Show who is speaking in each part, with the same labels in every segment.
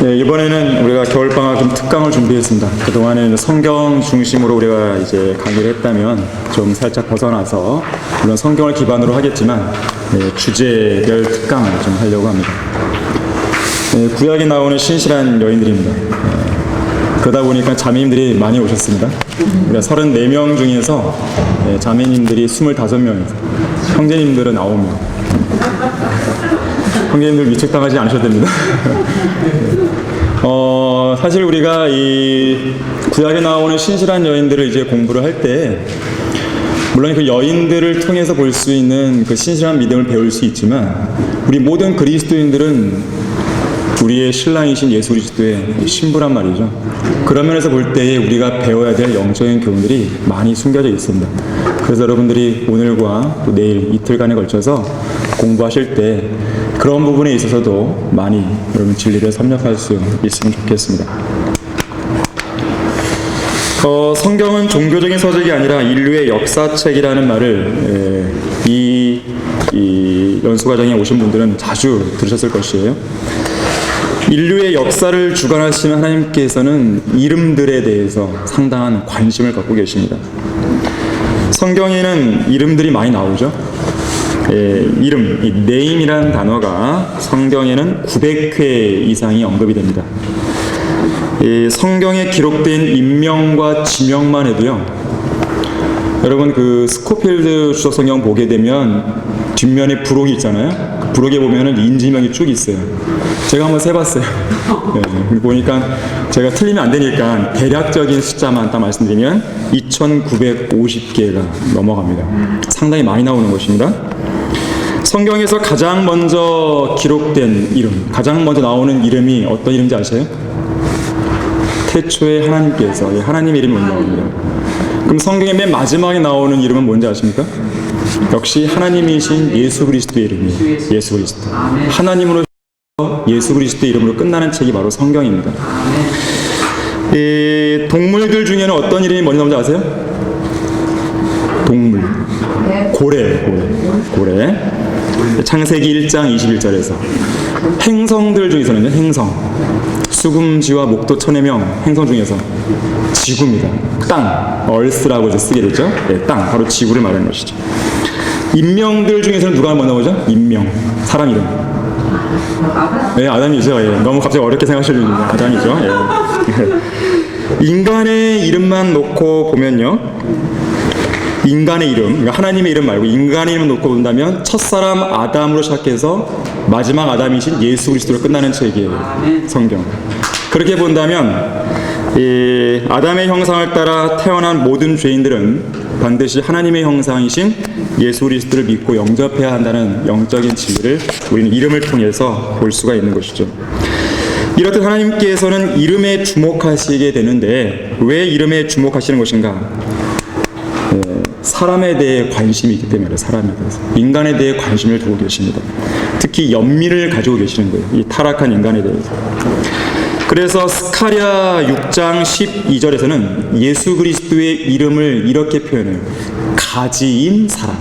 Speaker 1: 네, 이번에는 우리가 겨울방학 좀 특강을 준비했습니다. 그동안에는 성경 중심으로 우리가 이제 강의를 했다면 좀 살짝 벗어나서 물론 성경을 기반으로 하겠지만 주제별 특강을 좀 하려고 합니다. 구약에 나오는 신실한 여인들입니다. 그러다 보니까 자매님들이 많이 오셨습니다. 우리가 34명 중에서 자매님들이 25명이서 형제님들은 9명. 형제님들 위축당하지 않으셔도 됩니다. 사실 우리가 이 구약에 나오는 신실한 여인들을 이제 공부를 할 때 물론 그 여인들을 통해서 볼 수 있는 그 신실한 믿음을 배울 수 있지만 우리 모든 그리스도인들은 우리의 신랑이신 예수 그리스도의 신부란 말이죠. 그런 면에서 볼 때에 우리가 배워야 될 영적인 교훈들이 많이 숨겨져 있습니다. 그래서 여러분들이 오늘과 또 내일 이틀간에 걸쳐서 공부하실 때 그런 부분에 있어서도 많이 여러분 진리를 섭렵할 수 있으면 좋겠습니다. 성경은 종교적인 서적이 아니라 인류의 역사책이라는 말을 이 연수과정에 오신 분들은 자주 들으셨을 것이에요. 인류의 역사를 주관하시는 하나님께서는 이름들에 대해서 상당한 관심을 갖고 계십니다. 성경에는 이름들이 많이 나오죠. 이름, 이 name이라는 단어가 성경에는 900회 이상이 언급이 됩니다. 성경에 기록된 인명과 지명만 해도요. 여러분 그 스코필드 주석 성경 보게 되면 뒷면에 부록이 있잖아요. 그 부록에 보면은 인지명이 쭉 있어요. 제가 한번 세봤어요. 보니까 제가 틀리면 안 되니까 대략적인 숫자만 딱 말씀드리면 2950개가 넘어갑니다. 상당히 많이 나오는 것입니다. 성경에서 가장 먼저 기록된 이름, 가장 먼저 나오는 이름이 어떤 이름인지 아세요? 태초에 하나님께서, 하나님의 이름이 먼저 나옵니다. 그럼 성경의 맨 마지막에 나오는 이름은 뭔지 아십니까? 역시 하나님이신 예수 그리스도의 이름이에요. 예수 그리스도. 하나님으로 예수 그리스도의 이름으로 끝나는 책이 바로 성경입니다. 동물들 중에는 어떤 이름이 먼저 나오는지 아세요? 동물. 고래. 창세기 1장 21절에서 행성들 중에서는요, 행성. 수금지와 목도 천의 명 행성 중에서 지구입니다. 땅, 얼스라고 이제 쓰게 되죠. 땅, 바로 지구를 말하는 것이죠. 인명들 중에서는 누가 먼저 나오죠? 인명, 사람 이름. 아담이죠. 너무 갑자기 어렵게 생각하시는 분이 아담이죠. 인간의 이름만 놓고 보면요. 인간의 이름, 그러니까 하나님의 이름 말고 인간의 이름 놓고 본다면 첫사람 아담으로 시작해서 마지막 아담이신 예수 그리스도로 끝나는 책이에요. 성경. 그렇게 본다면 아담의 형상을 따라 태어난 모든 죄인들은 반드시 하나님의 형상이신 예수 그리스도를 믿고 영접해야 한다는 영적인 진리를 우리는 이름을 통해서 볼 수가 있는 것이죠. 이렇듯 하나님께서는 이름에 주목하시게 되는데 왜 이름에 주목하시는 것인가? 사람에 대해 관심이 있기 때문에 사람에 대해서 인간에 대해 관심을 두고 계십니다. 특히 연민을 가지고 계시는 거예요. 이 타락한 인간에 대해서. 그래서 스가랴 6장 12절에서는 예수 그리스도의 이름을 이렇게 표현해요. 가지인 사람.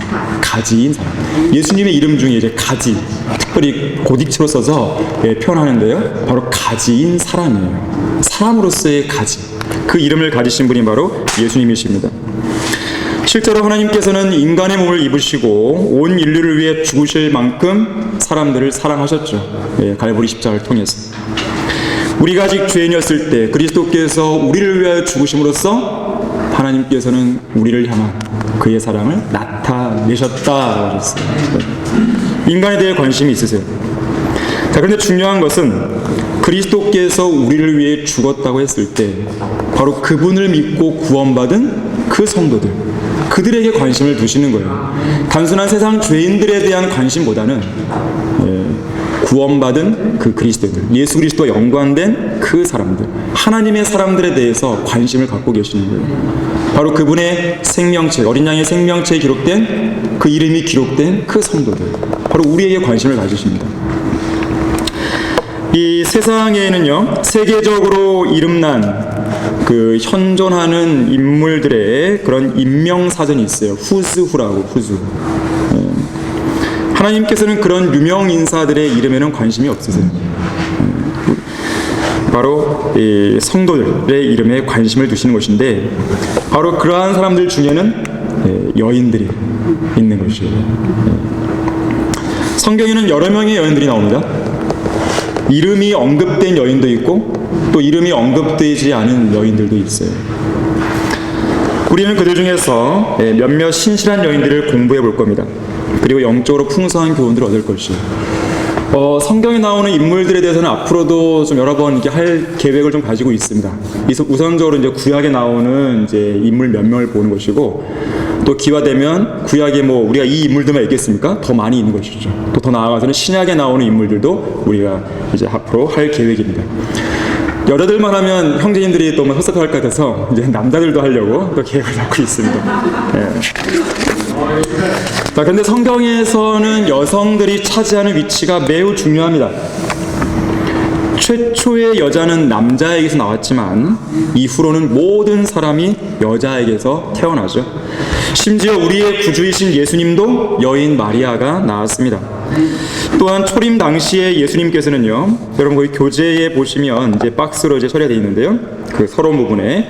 Speaker 1: 예수님의 이름 중에 이제 가지, 특별히 고딕체로 써서 표현하는데요. 바로 가지인 사람이에요. 사람으로서의 가지. 그 이름을 가지신 분이 바로 예수님이십니다. 실제로 하나님께서는 인간의 몸을 입으시고 온 인류를 위해 죽으실 만큼 사람들을 사랑하셨죠. 갈보리 십자가를 통해서. 우리가 아직 죄인이었을 때 그리스도께서 우리를 위하여 죽으심으로써 하나님께서는 우리를 향한 그의 사랑을 나타내셨다라고 하셨어요. 인간에 대해 관심이 있으세요. 자, 그런데 중요한 것은 그리스도께서 우리를 위해 죽었다고 했을 때 바로 그분을 믿고 구원받은 그 성도들, 그들에게 관심을 두시는 거예요. 단순한 세상 죄인들에 대한 관심보다는 구원받은 그 그리스도인들, 예수 그리스도와 연관된 그 사람들, 하나님의 사람들에 대해서 관심을 갖고 계시는 거예요. 바로 그분의 생명책, 어린 양의 생명책에 기록된 그 이름이 기록된 그 성도들, 바로 우리에게 관심을 가지십니다. 이 세상에는요, 세계적으로 이름난 그 현존하는 인물들의 그런 인명사전이 있어요. 후스후라고, 후스. 하나님께서는 그런 유명 인사들의 이름에는 관심이 없으세요. 바로 이 성도들의 이름에 관심을 두시는 것인데, 바로 그러한 사람들 중에는 여인들이 있는 것이에요. 성경에는 여러 명의 여인들이 나옵니다. 이름이 언급된 여인도 있고 또 이름이 언급되지 않은 여인들도 있어요. 우리는 그들 중에서 몇몇 신실한 여인들을 공부해 볼 겁니다. 그리고 영적으로 풍성한 교훈들을 얻을 것이에요. 성경에 나오는 인물들에 대해서는 앞으로도 좀 여러 번 이렇게 할 계획을 좀 가지고 있습니다. 우선적으로 이제 구약에 나오는 이제 인물 몇 명을 보는 것이고, 또 기회되면 구약에 뭐 우리가 이 인물들만 있겠습니까? 더 많이 있는 것이죠. 또 더 나아가서는 신약에 나오는 인물들도 우리가 이제 앞으로 할 계획입니다. 여자들만 하면 형제님들이 또 헛섭할 것 같아서 이제 남자들도 하려고 또 계획을 잡고 있습니다. 자, 그런데 성경에서는 여성들이 차지하는 위치가 매우 중요합니다. 최초의 여자는 남자에게서 나왔지만 이후로는 모든 사람이 여자에게서 태어나죠. 심지어 우리의 구주이신 예수님도 여인 마리아가 낳았습니다. 또한 초림 당시에 예수님께서는요, 여러분 거기 교재에 보시면 이제 박스로 이제 처리되어 있는데요, 그 서론 부분에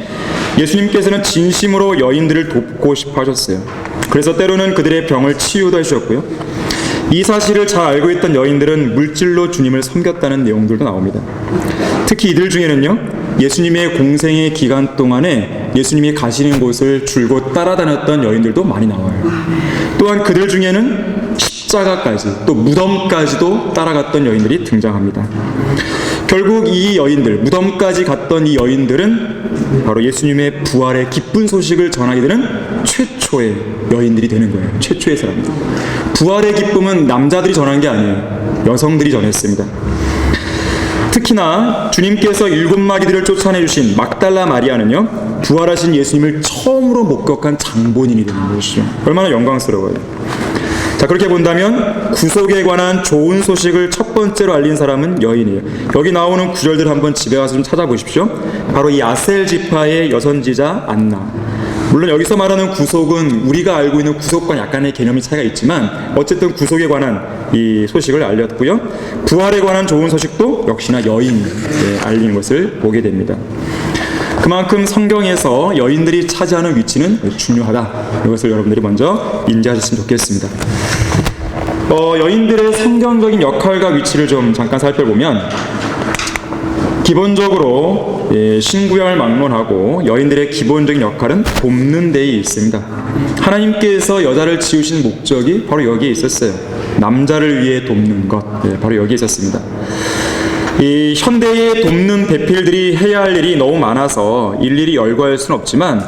Speaker 1: 예수님께서는 진심으로 여인들을 돕고 싶어 하셨어요. 그래서 때로는 그들의 병을 치유도 해주셨고요. 이 사실을 잘 알고 있던 여인들은 물질로 주님을 섬겼다는 내용들도 나옵니다. 특히 이들 중에는요, 예수님의 공생의 기간 동안에 예수님이 가시는 곳을 줄곧 따라다녔던 여인들도 많이 나와요. 또한 그들 중에는 십자가까지, 또 무덤까지도 따라갔던 여인들이 등장합니다. 결국 이 여인들, 무덤까지 갔던 이 여인들은 바로 예수님의 부활의 기쁜 소식을 전하게 되는 최초의 여인들이 되는 거예요. 최초의 사람들. 부활의 기쁨은 남자들이 전한 게 아니에요. 여성들이 전했습니다. 특히나 주님께서 7마귀들을 쫓아내주신 막달라 마리아는요, 부활하신 예수님을 처음으로 목격한 장본인이 되는 것이죠. 얼마나 영광스러워요. 자, 그렇게 본다면 구속에 관한 좋은 소식을 첫 번째로 알린 사람은 여인이에요. 여기 나오는 구절들 한번 집에 가서 좀 찾아보십시오. 바로 이 아셀 지파의 여선지자 안나. 물론 여기서 말하는 구속은 우리가 알고 있는 구속과 약간의 개념이 차이가 있지만 어쨌든 구속에 관한 이 소식을 알렸고요. 부활에 관한 좋은 소식도 역시나 여인이 알린 것을 보게 됩니다. 그만큼 성경에서 여인들이 차지하는 위치는 중요하다. 이것을 여러분들이 먼저 인지하셨으면 좋겠습니다. 여인들의 성경적인 역할과 위치를 좀 잠깐 살펴보면, 기본적으로 신구약을 막론하고 여인들의 기본적인 역할은 돕는 데에 있습니다. 하나님께서 여자를 지으신 목적이 바로 여기에 있었어요. 남자를 위해 돕는 것, 바로 여기에 있었습니다. 이 현대의 돕는 배필들이 해야 할 일이 너무 많아서 일일이 열거할 수는 없지만,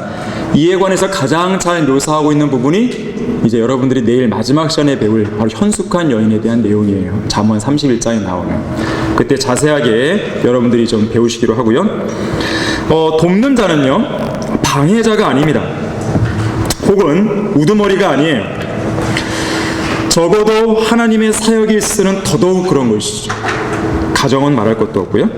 Speaker 1: 이에 관해서 가장 잘 묘사하고 있는 부분이 이제 여러분들이 내일 마지막 시간에 배울 바로 현숙한 여인에 대한 내용이에요. 잠언 31장에 나오는. 그때 자세하게 여러분들이 좀 배우시기로 하고요. 돕는 자는요, 방해자가 아닙니다. 혹은 우두머리가 아니에요. 적어도 하나님의 사역일 때는 더더욱 그런 것이죠. 가정은 말할 것도 없고요.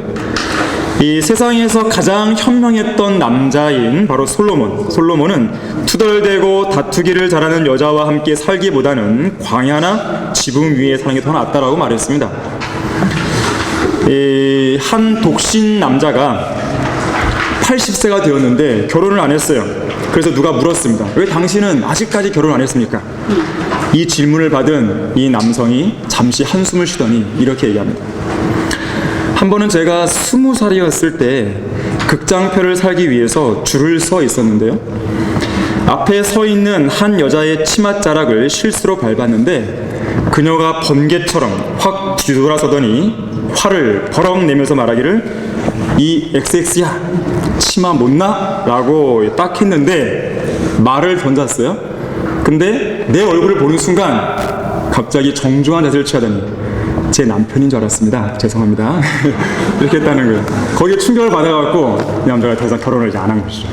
Speaker 1: 이 세상에서 가장 현명했던 남자인 바로 솔로몬은 투덜대고 다투기를 잘하는 여자와 함께 살기보다는 광야나 지붕 위에 사는 게 더 낫다라고 말했습니다. 한 독신 남자가 80세가 되었는데 결혼을 안 했어요. 그래서 누가 물었습니다. 왜 당신은 아직까지 결혼 안 했습니까? 이 질문을 받은 이 남성이 잠시 한숨을 쉬더니 이렇게 얘기합니다. 한 번은 제가 20살이었을 때 극장표를 살기 위해서 줄을 서 있었는데요. 앞에 서 있는 한 여자의 치맛자락을 실수로 밟았는데 그녀가 번개처럼 확 뒤돌아서더니 화를 버럭 내면서 말하기를, 이 XX야 치마 못 나? 라고 딱 했는데 말을 던졌어요. 근데 내 얼굴을 보는 순간 갑자기 정중한 자세를 취하더니 제 남편인 줄 알았습니다. 죄송합니다. 이렇게 했다는 거예요. 거기에 충격을 받아갖고 이 남자가 더 이상 결혼을 이제 안 한 것이죠.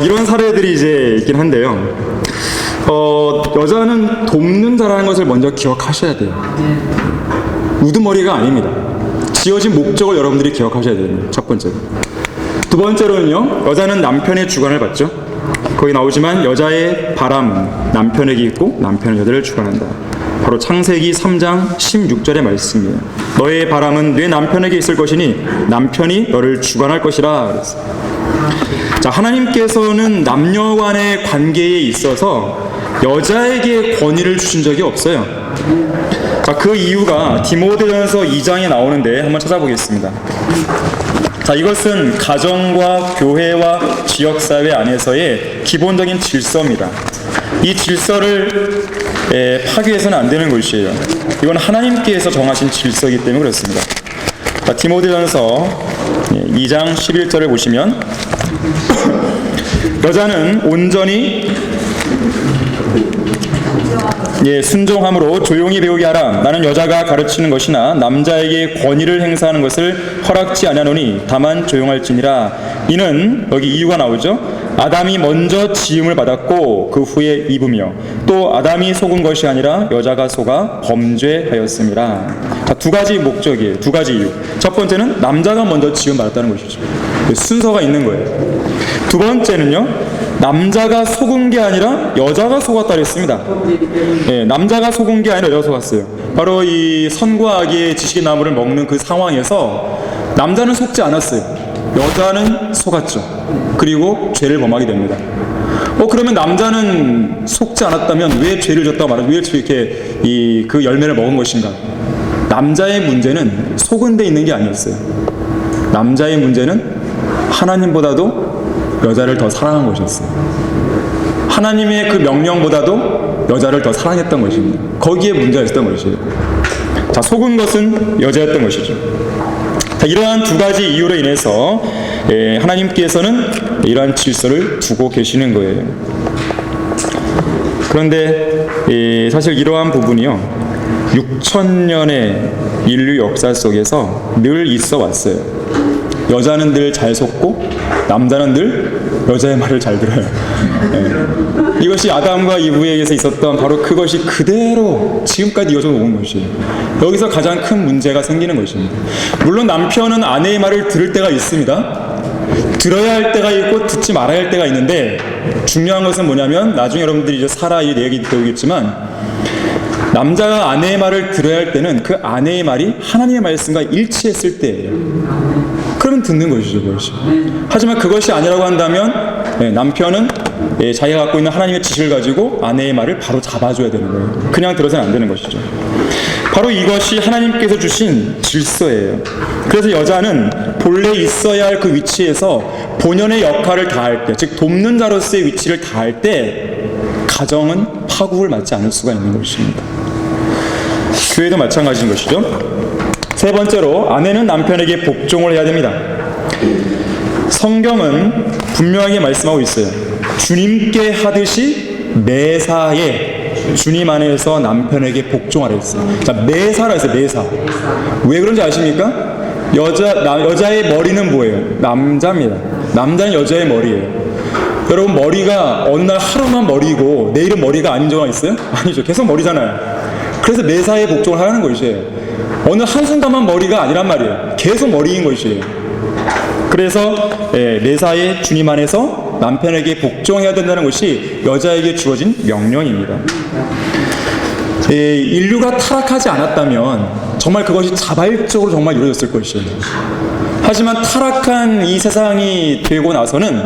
Speaker 1: 이런 사례들이 이제 있긴 한데요. 여자는 돕는 자라는 것을 먼저 기억하셔야 돼요. 우두머리가 아닙니다. 지어진 목적을 여러분들이 기억하셔야 됩니다. 첫 번째로. 두 번째로는요, 여자는 남편의 주관을 받죠. 거기 나오지만 여자의 바람은 남편에게 있고 남편은 여자를 주관한다. 바로 창세기 3장 16절의 말씀이에요. 너의 바람은 내 남편에게 있을 것이니 남편이 너를 주관할 것이라 그랬어요. 자, 하나님께서는 남녀 간의 관계에 있어서 여자에게 권위를 주신 적이 없어요. 자, 그 이유가 디모데전서 2장에 나오는데 한번 찾아보겠습니다. 자, 이것은 가정과 교회와 지역사회 안에서의 기본적인 질서입니다. 이 질서를 파괴해서는 안 되는 것이에요. 이건 하나님께서 정하신 질서이기 때문에 그렇습니다. 자, 디모데전서 2장 11절을 보시면 여자는 온전히 순종함으로 조용히 배우게 하라. 나는 여자가 가르치는 것이나 남자에게 권위를 행사하는 것을 허락지 아니하노니 다만 조용할지니라. 이는 여기 이유가 나오죠. 아담이 먼저 지음을 받았고 그 후에 입으며 또 아담이 속은 것이 아니라 여자가 속아 범죄하였음이라. 자, 두 가지 목적이에요. 두 가지 이유. 첫 번째는 남자가 먼저 지음 받았다는 것이죠. 순서가 있는 거예요. 두 번째는요, 남자가 속은 게 아니라 여자가 속았다 그랬습니다. 남자가 속은 게 아니라 여자가 속았어요. 바로 이 선과 악의 지식의 나무를 먹는 그 상황에서 남자는 속지 않았어요. 여자는 속았죠. 그리고 죄를 범하게 됩니다. 그러면 남자는 속지 않았다면 왜 죄를 졌다고 말하죠? 왜 이렇게 그 열매를 먹은 것인가? 남자의 문제는 속은 데 있는 게 아니었어요. 남자의 문제는 하나님보다도 여자를 더 사랑한 것이었어요. 하나님의 그 명령보다도 여자를 더 사랑했던 것입니다. 거기에 문제가 있었던 것이에요. 자, 속은 것은 여자였던 것이죠. 자, 이러한 두 가지 이유로 인해서 하나님께서는 이러한 질서를 두고 계시는 거예요. 그런데 사실 이러한 부분이요, 6,000년의 인류 역사 속에서 늘 있어 왔어요. 여자는 늘 잘 속고 남자는 늘 여자의 말을 잘 들어요. 이것이 아담과 이브에게서 있었던 바로 그것이 그대로 지금까지 이어져 온 것이에요. 여기서 가장 큰 문제가 생기는 것입니다. 물론 남편은 아내의 말을 들을 때가 있습니다. 들어야 할 때가 있고 듣지 말아야 할 때가 있는데, 중요한 것은 뭐냐면, 나중에 여러분들이 이제 사라 이 얘기 배우겠지만, 남자가 아내의 말을 들어야 할 때는 그 아내의 말이 하나님의 말씀과 일치했을 때예요. 그러면 듣는 것이죠, 그것이. 하지만 그것이 아니라고 한다면 남편은 자기가 갖고 있는 하나님의 지식을 가지고 아내의 말을 바로 잡아줘야 되는 거예요. 그냥 들어서는 안 되는 것이죠. 바로 이것이 하나님께서 주신 질서예요. 그래서 여자는 본래 있어야 할 그 위치에서 본연의 역할을 다할 때, 즉 돕는 자로서의 위치를 다할 때 가정은 파국을 맞지 않을 수가 있는 것입니다. 교회도 마찬가지인 것이죠. 세 번째로, 아내는 남편에게 복종을 해야 됩니다. 성경은 분명하게 말씀하고 있어요. 주님께 하듯이 매사에 주님 안에서 남편에게 복종하라 했어요. 자, 매사라 했어요. 매사. 왜 그런지 아십니까? 여자의 머리는 뭐예요? 남자입니다. 남자는 여자의 머리예요. 여러분, 머리가 어느 날 하루만 머리고 내일은 머리가 아닌 적은 있어요? 아니죠. 계속 머리잖아요. 그래서 매사에 복종을 하는 것이에요. 어느 한순간만 머리가 아니란 말이에요. 계속 머리인 것이에요. 그래서 매사에 주님 안에서 남편에게 복종해야 된다는 것이 여자에게 주어진 명령입니다. 인류가 타락하지 않았다면 정말 그것이 자발적으로 정말 이루어졌을 것이에요. 하지만 타락한 이 세상이 되고 나서는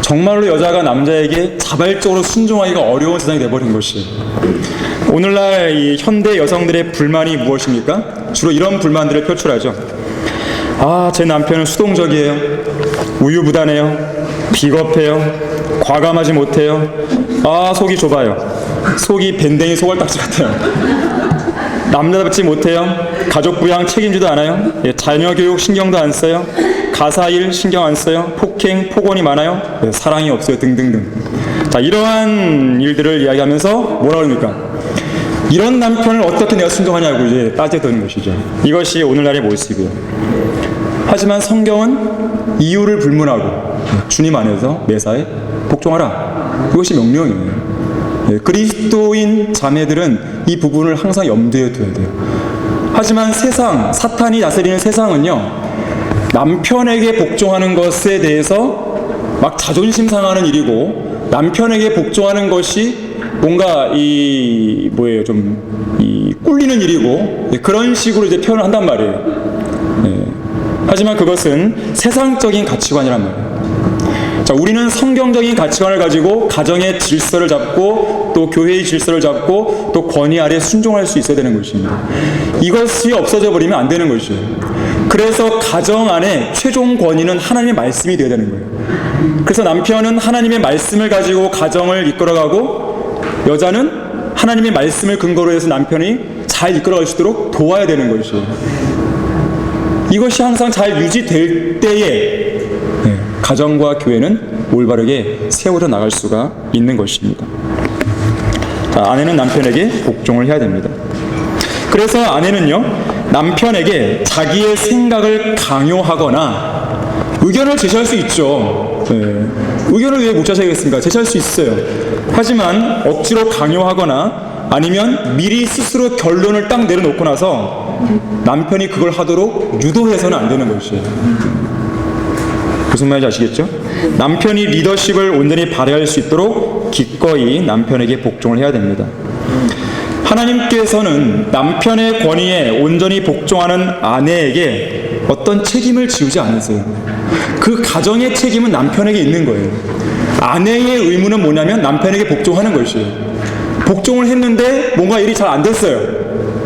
Speaker 1: 정말로 여자가 남자에게 자발적으로 순종하기가 어려운 세상이 되어버린 것이에요. 오늘날 이 현대 여성들의 불만이 무엇입니까? 주로 이런 불만들을 표출하죠. 아, 제 남편은 수동적이에요. 우유부단해요. 비겁해요. 과감하지 못해요. 아, 속이 좁아요. 속이 밴댕이 소갈딱지 같아요. 남자답지 못해요. 가족 부양 책임지도 않아요. 자녀 교육 신경도 안 써요. 가사일 신경 안 써요. 폭행, 폭언이 많아요. 사랑이 없어요. 등등등. 자, 이러한 일들을 이야기하면서 뭐라 그럽니까? 이런 남편을 어떻게 내가 순종하냐고 이제 따져드는 것이죠. 이것이 오늘날의 모습이에요. 하지만 성경은 이유를 불문하고 주님 안에서 매사에 복종하라. 이것이 명령이에요. 그리스도인 자매들은 이 부분을 항상 염두에 둬야 돼요. 하지만 세상, 사탄이 다스리는 세상은요, 남편에게 복종하는 것에 대해서 막 자존심 상하는 일이고, 남편에게 복종하는 것이 뭔가 이 꿀리는 일이고 그런 식으로 이제 표현을 한단 말이에요. 예. 하지만 그것은 세상적인 가치관이란 말이에요. 자, 우리는 성경적인 가치관을 가지고 가정의 질서를 잡고 또 교회의 질서를 잡고 또 권위 아래 순종할 수 있어야 되는 것입니다. 이것이 없어져 버리면 안 되는 것이에요. 그래서 가정 안에 최종 권위는 하나님의 말씀이 되어야 되는 거예요. 그래서 남편은 하나님의 말씀을 가지고 가정을 이끌어가고 여자는 하나님의 말씀을 근거로 해서 남편이 잘 이끌어갈 수 있도록 도와야 되는 것이에요. 이것이 항상 잘 유지될 때에 가정과 교회는 올바르게 세워져 나갈 수가 있는 것입니다. 자, 아내는 남편에게 복종을 해야 됩니다. 그래서 아내는요, 남편에게 자기의 생각을 강요하거나 의견을 제시할 수 있죠. 의견을 왜 못 제시하겠습니까? 제시할 수 있어요. 하지만 억지로 강요하거나 아니면 미리 스스로 결론을 딱 내려놓고 나서 남편이 그걸 하도록 유도해서는 안 되는 것이에요. 무슨 말인지 아시겠죠? 남편이 리더십을 온전히 발휘할 수 있도록 기꺼이 남편에게 복종을 해야 됩니다. 하나님께서는 남편의 권위에 온전히 복종하는 아내에게 어떤 책임을 지우지 않으세요. 그 가정의 책임은 남편에게 있는 거예요. 아내의 의무는 뭐냐면 남편에게 복종하는 것이에요. 복종을 했는데 뭔가 일이 잘 안 됐어요.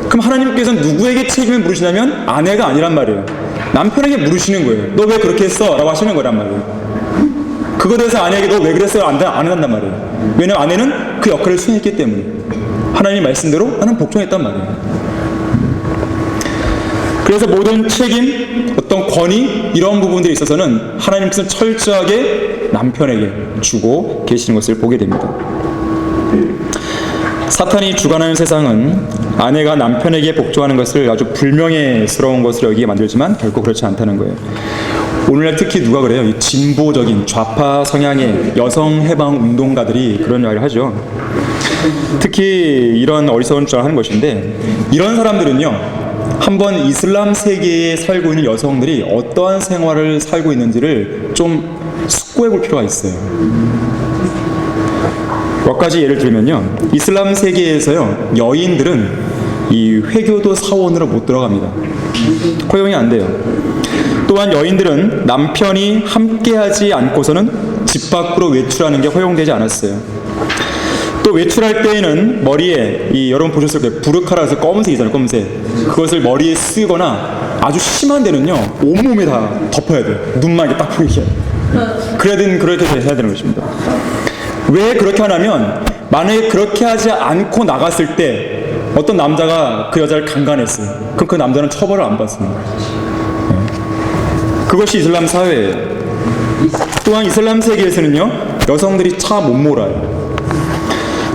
Speaker 1: 그럼 하나님께서는 누구에게 책임을 물으시냐면 아내가 아니란 말이에요. 남편에게 물으시는 거예요. 너 왜 그렇게 했어? 라고 하시는 거란 말이에요. 그거에 대해서 아내에게 너 왜 그랬어요? 안 한단 말이에요. 왜냐면 아내는 그 역할을 수행했기 때문에. 하나님의 말씀대로 나는 복종했단 말이에요. 그래서 모든 책임, 어떤 권위 이런 부분들에 있어서는 하나님께서는 철저하게 남편에게 주고 계시는 것을 보게 됩니다. 사탄이 주관하는 세상은 아내가 남편에게 복종하는 것을 아주 불명예스러운 것으로 여기게 만들지만 결코 그렇지 않다는 거예요. 오늘날 특히 누가 그래요? 이 진보적인 좌파 성향의 여성 해방 운동가들이 그런 이야기를 하죠. 특히 이런 어리석은 주장을 하는 것인데, 이런 사람들은요, 한번 이슬람 세계에 살고 있는 여성들이 어떠한 생활을 살고 있는지를 좀 숙고해 볼 필요가 있어요. 몇 가지 예를 들면요, 이슬람 세계에서요, 여인들은 이 회교도 사원으로 못 들어갑니다. 허용이 안 돼요. 또한 여인들은 남편이 함께하지 않고서는 집 밖으로 외출하는 게 허용되지 않았어요. 또 외출할 때에는 머리에 여러분 보셨을 거예요. 부르카라 해서 검은색이잖아요. 검은색. 그것을 머리에 쓰거나 아주 심한 데는요, 온몸에 다 덮어야 돼요. 눈만 이렇게 딱 보이게. 그렇게 해야 되는 것입니다. 왜 그렇게 하냐면 만약에 그렇게 하지 않고 나갔을 때 어떤 남자가 그 여자를 강간했어요. 그럼 그 남자는 처벌을 안 받습니다. 그것이 이슬람 사회예요. 또한 이슬람 세계에서는요, 여성들이 차 못 몰아요.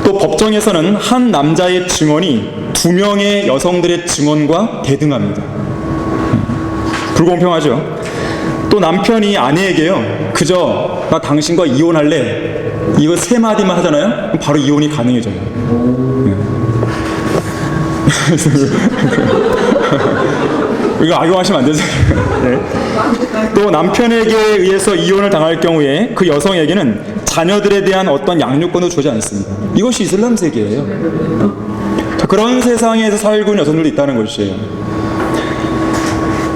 Speaker 1: 또 법정에서는 한 남자의 증언이 2명의 여성들의 증언과 대등합니다. 불공평하죠. 또 남편이 아내에게요, 그저 나 당신과 이혼할래, 이거 3마디만 하잖아요? 그럼 바로 이혼이 가능해져요. 이거 악용하시면 안 되죠. 네. 또 남편에게 의해서 이혼을 당할 경우에 그 여성에게는 자녀들에 대한 어떤 양육권도 주지 않습니다. 이것이 이슬람 세계예요. 자, 그런 세상에서 살고 있는 여성들도 있다는 것이에요.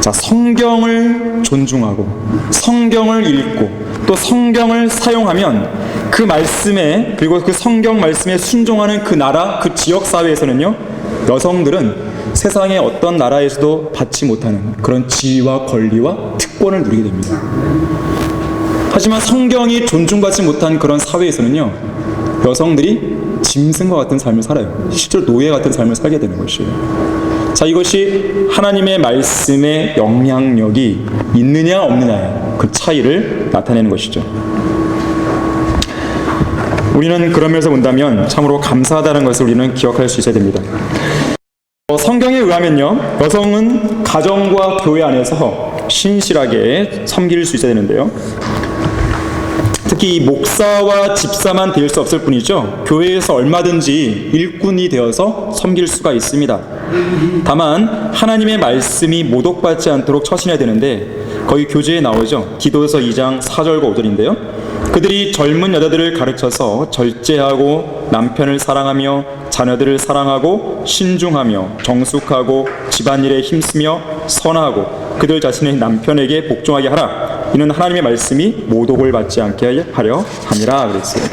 Speaker 1: 자, 성경을 존중하고 성경을 읽고 또 성경을 사용하면 그 말씀에, 그리고 그 성경 말씀에 순종하는 그 나라, 그 지역 사회에서는요, 여성들은 세상의 어떤 나라에서도 받지 못하는 그런 지위와 권리와 특권을 누리게 됩니다. 하지만 성경이 존중받지 못한 그런 사회에서는요, 여성들이 짐승과 같은 삶을 살아요. 실제로 노예 같은 삶을 살게 되는 것이에요. 자, 이것이 하나님의 말씀의 영향력이 있느냐 없느냐의 그 차이를 나타내는 것이죠. 우리는 그런 면에서 본다면 참으로 감사하다는 것을 우리는 기억할 수 있어야 됩니다. 성경에 의하면요, 여성은 가정과 교회 안에서 신실하게 섬길 수 있어야 되는데요, 특히 목사와 집사만 될 수 없을 뿐이죠, 교회에서 얼마든지 일꾼이 되어서 섬길 수가 있습니다. 다만 하나님의 말씀이 모독받지 않도록 처신해야 되는데, 거의 교재에 나오죠. 기도서 2장 4절과 5절인데요, 그들이 젊은 여자들을 가르쳐서 절제하고 남편을 사랑하며 자녀들을 사랑하고 신중하며 정숙하고 집안일에 힘쓰며 선하고 그들 자신의 남편에게 복종하게 하라. 이는 하나님의 말씀이 모독을 받지 않게 하려 함이라 그랬어요.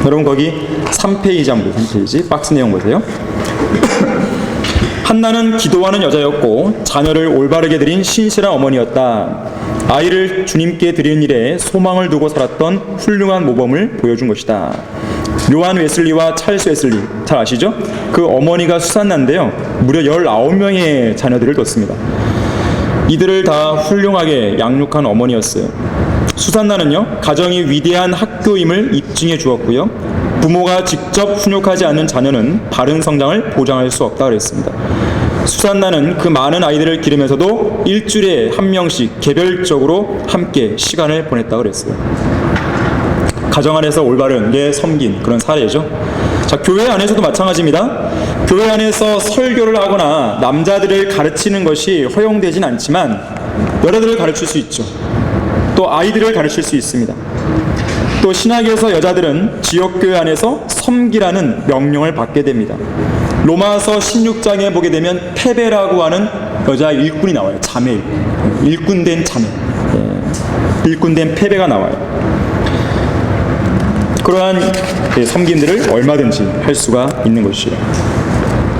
Speaker 1: 여러분 거기 3페이지 한번 보세요. 3페이지 박스 내용 보세요. 한나는 기도하는 여자였고 자녀를 올바르게 드린 신실한 어머니였다. 아이를 주님께 드리는 일에 소망을 두고 살았던 훌륭한 모범을 보여준 것이다. 요한 웨슬리와 찰스 웨슬리 잘 아시죠? 그 어머니가 수산나인데요, 무려 19명의 자녀들을 뒀습니다. 이들을 다 훌륭하게 양육한 어머니였어요. 수산나는요, 가정이 위대한 학교임을 입증해 주었고요, 부모가 직접 훈육하지 않는 자녀는 바른 성장을 보장할 수 없다 그랬습니다. 수산나는 그 많은 아이들을 기르면서도 일주일에 한 명씩 개별적으로 함께 시간을 보냈다고 그랬어요. 가정 안에서 올바르게 섬긴 그런 사례죠. 자, 교회 안에서도 마찬가지입니다. 교회 안에서 설교를 하거나 남자들을 가르치는 것이 허용되진 않지만 여자들을 가르칠 수 있죠. 또 아이들을 가르칠 수 있습니다. 또 신학에서 여자들은 지역교회 안에서 섬기라는 명령을 받게 됩니다. 로마서 16장에 보게 되면 페베라고 하는 여자 일꾼이 나와요. 자매, 일꾼된 자매, 일꾼된 페베가 나와요. 그러한 섬김들을 얼마든지 할 수가 있는 것이죠.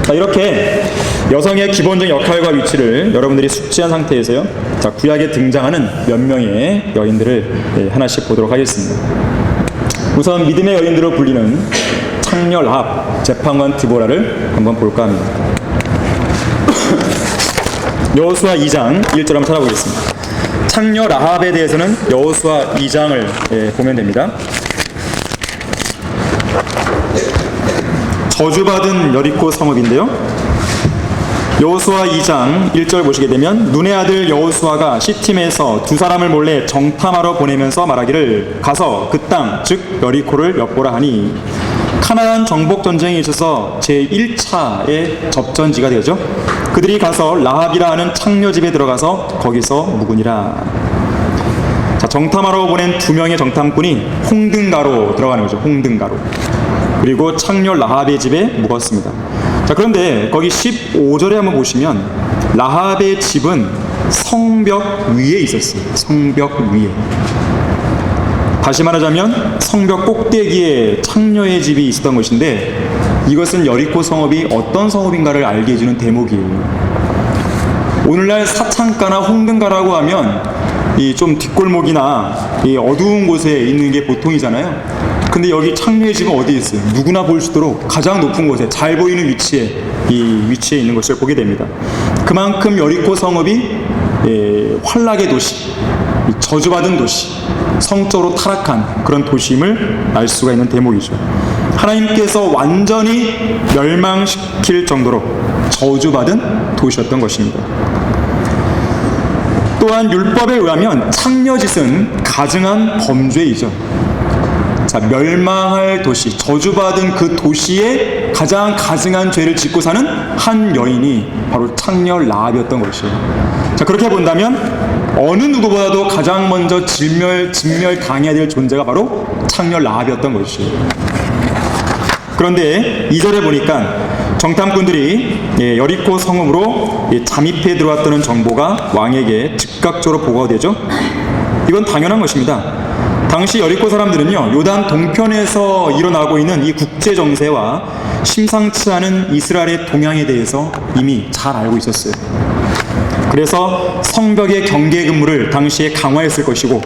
Speaker 1: 자, 이렇게 여성의 기본적인 역할과 위치를 여러분들이 숙지한 상태에서요, 자, 구약에 등장하는 몇 명의 여인들을 하나씩 보도록 하겠습니다. 우선 믿음의 여인들로 불리는 창녀 라합, 재판관 드보라를 한번 볼까 합니다. 여호수아 2장 1절 한번 찾아보겠습니다. 창녀 라합에 대해서는 여호수아 2장을 보면 됩니다. 저주받은 여리코 성읍인데요, 여호수아 2장 1절 보시게 되면 눈의 아들 여호수아가 시팀에서 두 사람을 몰래 정탐하러 보내면서 말하기를 가서 그 땅 즉 여리코를 엿보라 하니, 카나안 정복 전쟁에 있어서 제1차의 접전지가 되죠. 그들이 가서 라합이라 하는 창녀 집에 들어가서 거기서 묵으니라. 자, 정탐하러 보낸 두 명의 정탐꾼이 홍등가로 들어가는 거죠. 홍등가로. 그리고 창녀 라합의 집에 묵었습니다. 자, 그런데 거기 15절에 한번 보시면 라합의 집은 성벽 위에 있었어요. 성벽 위에. 다시 말하자면 성벽 꼭대기에 창녀의 집이 있었던 것인데, 이것은 여리코 성읍이 어떤 성읍인가를 알게 해주는 대목이에요. 오늘날 사창가나 홍등가라고 하면 이 좀 뒷골목이나 이 어두운 곳에 있는 게 보통이잖아요. 근데 여기 창녀의 집은 어디에 있어요? 누구나 볼 수 있도록 가장 높은 곳에, 잘 보이는 위치에 있는 것을 보게 됩니다. 그만큼 여리코 성읍이 환락의 도시, 저주받은 도시, 성적으로 타락한 그런 도시임을 알 수가 있는 대목이죠. 하나님께서 완전히 멸망시킬 정도로 저주받은 도시였던 것입니다. 또한 율법에 의하면 창녀짓은 가증한 범죄이죠. 자, 멸망할 도시, 저주받은 그 도시에 가장 가증한 죄를 짓고 사는 한 여인이 바로 창녀 라합이었던 것이에요. 자, 그렇게 본다면 어느 누구보다도 가장 먼저 진멸당해야 될 존재가 바로 창녀 라합이었던 것이에요. 그런데 2절에 보니까 정탐꾼들이 여리코 성읍으로 잠입해 들어왔다는 정보가 왕에게 즉각적으로 보고가 되죠. 이건 당연한 것입니다. 당시 여리코 사람들은요, 요단 동편에서 일어나고 있는 이 국제 정세와 심상치 않은 이스라엘의 동향에 대해서 이미 잘 알고 있었어요. 그래서 성벽의 경계 근무를 당시에 강화했을 것이고,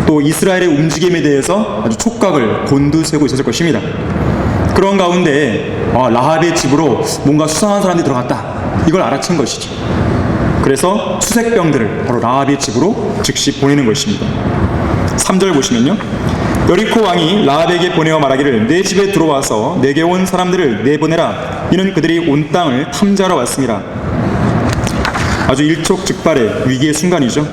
Speaker 1: 또 이스라엘의 움직임에 대해서 아주 촉각을 곤두세우고 있었을 것입니다. 그런 가운데 라합의 집으로 뭔가 수상한 사람들이 들어갔다, 이걸 알아챈 것이죠. 그래서 수색병들을 바로 라합의 집으로 즉시 보내는 것입니다. 3절 보시면요, 여리코 왕이 라합에게 보내어 말하기를 내 집에 들어와서 내게 온 사람들을 내보내라. 이는 그들이 온 땅을 탐지하러 왔습니다. 아주 일촉즉발의 위기의 순간이죠.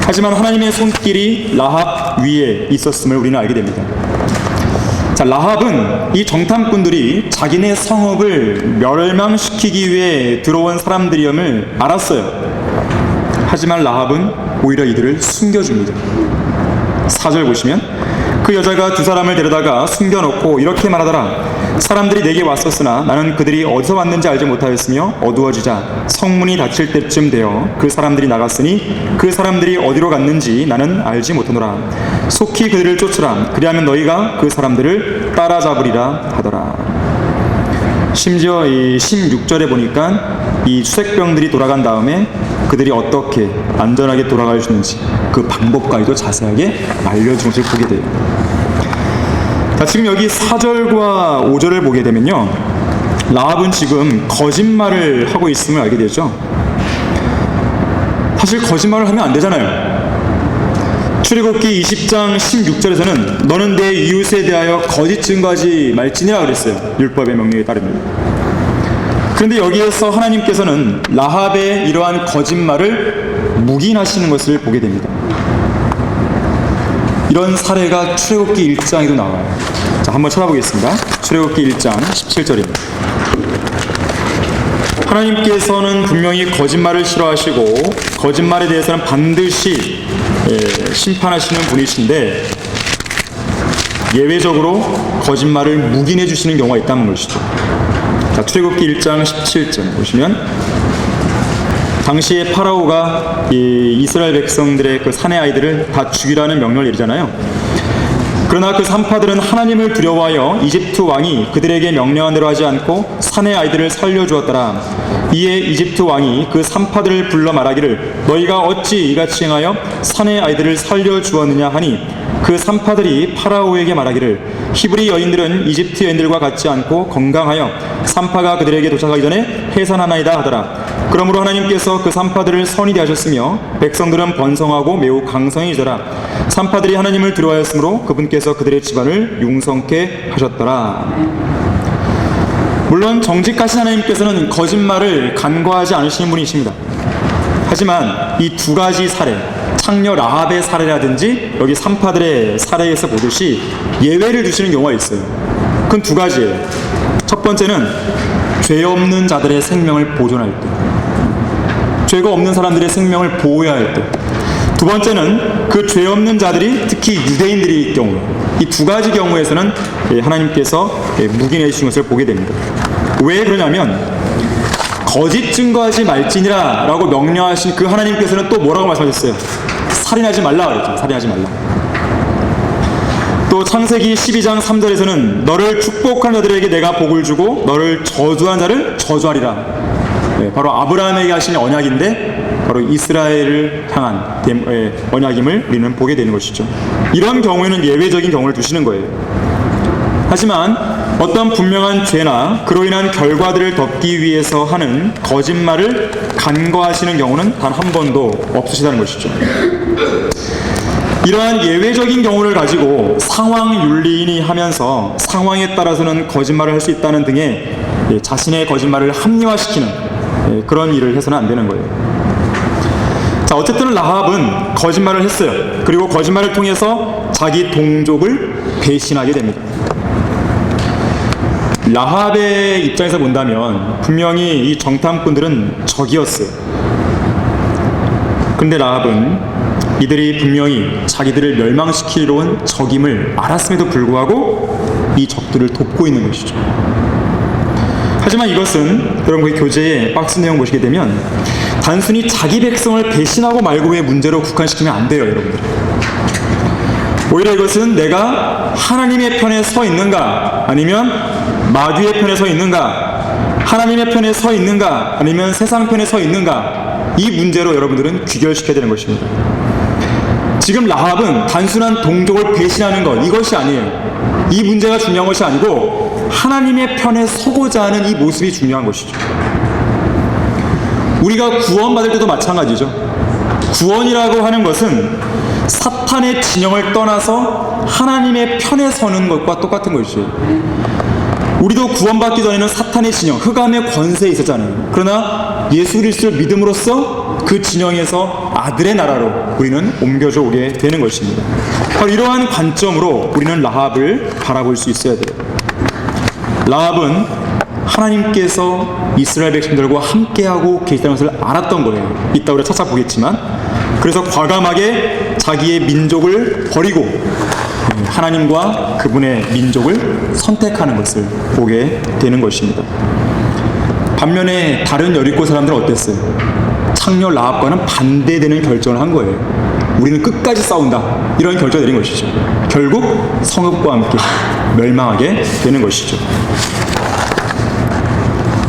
Speaker 1: 하지만 하나님의 손길이 라합 위에 있었음을 우리는 알게 됩니다. 자, 라합은 이 정탐꾼들이 자기네 성읍을 멸망시키기 위해 들어온 사람들임을 알았어요. 하지만 라합은 오히려 이들을 숨겨줍니다. 4절 보시면 그 여자가 두 사람을 데려다가 숨겨놓고 이렇게 말하더라. 사람들이 내게 왔었으나 나는 그들이 어디서 왔는지 알지 못하였으며 어두워지자 성문이 닫힐 때쯤 되어 그 사람들이 나갔으니 그 사람들이 어디로 갔는지 나는 알지 못하노라. 속히 그들을 쫓으라. 그리하면 너희가 그 사람들을 따라잡으리라 하더라. 심지어 이 16절에 보니까 이 수색병들이 돌아간 다음에 그들이 어떻게 안전하게 돌아갈 수 있는지 그 방법까지도 자세하게 알려준 것을 보게 돼요. 자, 지금 여기 4절과 5절을 보게 되면요, 라합은 지금 거짓말을 하고 있음을 알게 되죠. 사실 거짓말을 하면 안 되잖아요. 출애굽기 20장 16절에서는 너는 내 이웃에 대하여 거짓 증거하지 말지니라 그랬어요. 율법의 명령에 따르면. 그런데 여기에서 하나님께서는 라합의 이러한 거짓말을 묵인하시는 것을 보게 됩니다. 이런 사례가 출애굽기 1장에도 나와요. 자, 한번 찾아보겠습니다. 출애굽기 1장 17절입니다. 하나님께서는 분명히 거짓말을 싫어하시고 거짓말에 대해서는 반드시 심판하시는 분이신데 예외적으로 거짓말을 묵인해 주시는 경우가 있다는 것이죠. 자, 출애굽기 1장 17절 보시면 당시에 파라오가 이 이스라엘 백성들의 그 사내 아이들을 다 죽이라는 명령을 내리잖아요. 그러나 그 산파들은 하나님을 두려워하여 이집트 왕이 그들에게 명령한 대로 하지 않고 사내 아이들을 살려주었더라. 이에 이집트 왕이 그 산파들을 불러 말하기를 너희가 어찌 이같이 행하여 사내 아이들을 살려주었느냐 하니 그 산파들이 파라오에게 말하기를 히브리 여인들은 이집트 여인들과 같지 않고 건강하여 산파가 그들에게 도착하기 전에 해산하나이다 하더라. 그러므로 하나님께서 그 산파들을 선히 대하셨으며 백성들은 번성하고 매우 강성해지더라. 산파들이 하나님을 두려워하였으므로 그분께서 그들의 집안을 융성케 하셨더라. 물론 정직하신 하나님께서는 거짓말을 간과하지 않으시는 분이십니다. 하지만 이 두 가지 사례, 창녀 라합의 사례라든지 여기 산파들의 사례에서 보듯이 예외를 두시는 경우가 있어요. 그건 두 가지예요. 첫 번째는 죄 없는 자들의 생명을 보존할 때, 죄가 없는 사람들의 생명을 보호해야 할 때, 두 번째는 그 죄 없는 자들이 특히 유대인들의 경우, 이 두 가지 경우에서는 하나님께서 묵인해 주신 것을 보게 됩니다. 왜 그러냐면 거짓 증거하지 말지니라 라고 명령하신 그 하나님께서는 또 뭐라고 말씀하셨어요? 살인하지 말라 그랬죠. 살인하지 말라. 또 창세기 12장 3절에서는 너를 축복한 자들에게 내가 복을 주고 너를 저주한 자를 저주하리라. 바로 아브라함에게 하신 언약인데 바로 이스라엘을 향한 언약임을 우리는 보게 되는 것이죠. 이런 경우에는 예외적인 경우를 두시는 거예요. 하지만 어떤 분명한 죄나 그로 인한 결과들을 덮기 위해서 하는 거짓말을 간과하시는 경우는 단 한 번도 없으시다는 것이죠. 이러한 예외적인 경우를 가지고 상황 윤리인이 하면서 상황에 따라서는 거짓말을 할 수 있다는 등의 자신의 거짓말을 합리화시키는 그런 일을 해서는 안 되는 거예요. 자, 어쨌든 라합은 거짓말을 했어요. 그리고 거짓말을 통해서 자기 동족을 배신하게 됩니다. 라합의 입장에서 본다면 분명히 이 정탐꾼들은 적이었어요. 근데 라합은 이들이 분명히 자기들을 멸망시키러 온 적임을 알았음에도 불구하고 이 적들을 돕고 있는 것이죠. 하지만 이것은 여러분 그 교재의 박스 내용 보시게 되면 단순히 자기 백성을 배신하고 말고의 문제로 국한시키면 안 돼요, 여러분들. 오히려 이것은 내가 하나님의 편에 서 있는가 아니면 마귀의 편에 서 있는가, 하나님의 편에 서 있는가 아니면 세상 편에 서 있는가, 이 문제로 여러분들은 귀결시켜야 되는 것입니다. 지금 라합은 단순한 동족을 배신하는 것, 이것이 아니에요. 이 문제가 중요한 것이 아니고 하나님의 편에 서고자 하는 이 모습이 중요한 것이죠. 우리가 구원받을 때도 마찬가지죠. 구원이라고 하는 것은 사탄의 진영을 떠나서 하나님의 편에 서는 것과 똑같은 것이죠. 우리도 구원받기 전에는 사탄의 진영, 흑암의 권세에 있었잖아요. 그러나 예수 그리스도를 믿음으로써 그 진영에서 아들의 나라로 우리는 옮겨져 오게 되는 것입니다. 바로 이러한 관점으로 우리는 라합을 바라볼 수 있어야 돼요. 라합은 하나님께서 이스라엘 백성들과 함께하고 계시다는 것을 알았던 거예요. 이따 우리가 찾아보겠지만, 그래서 과감하게 자기의 민족을 버리고 하나님과 그분의 민족을 선택하는 것을 보게 되는 것입니다. 반면에 다른 여리고 사람들은 어땠어요? 창녀 라합과는 반대되는 결정을 한 거예요. 우리는 끝까지 싸운다, 이런 결정을 내린 것이죠. 결국 성읍과 함께 멸망하게 되는 것이죠.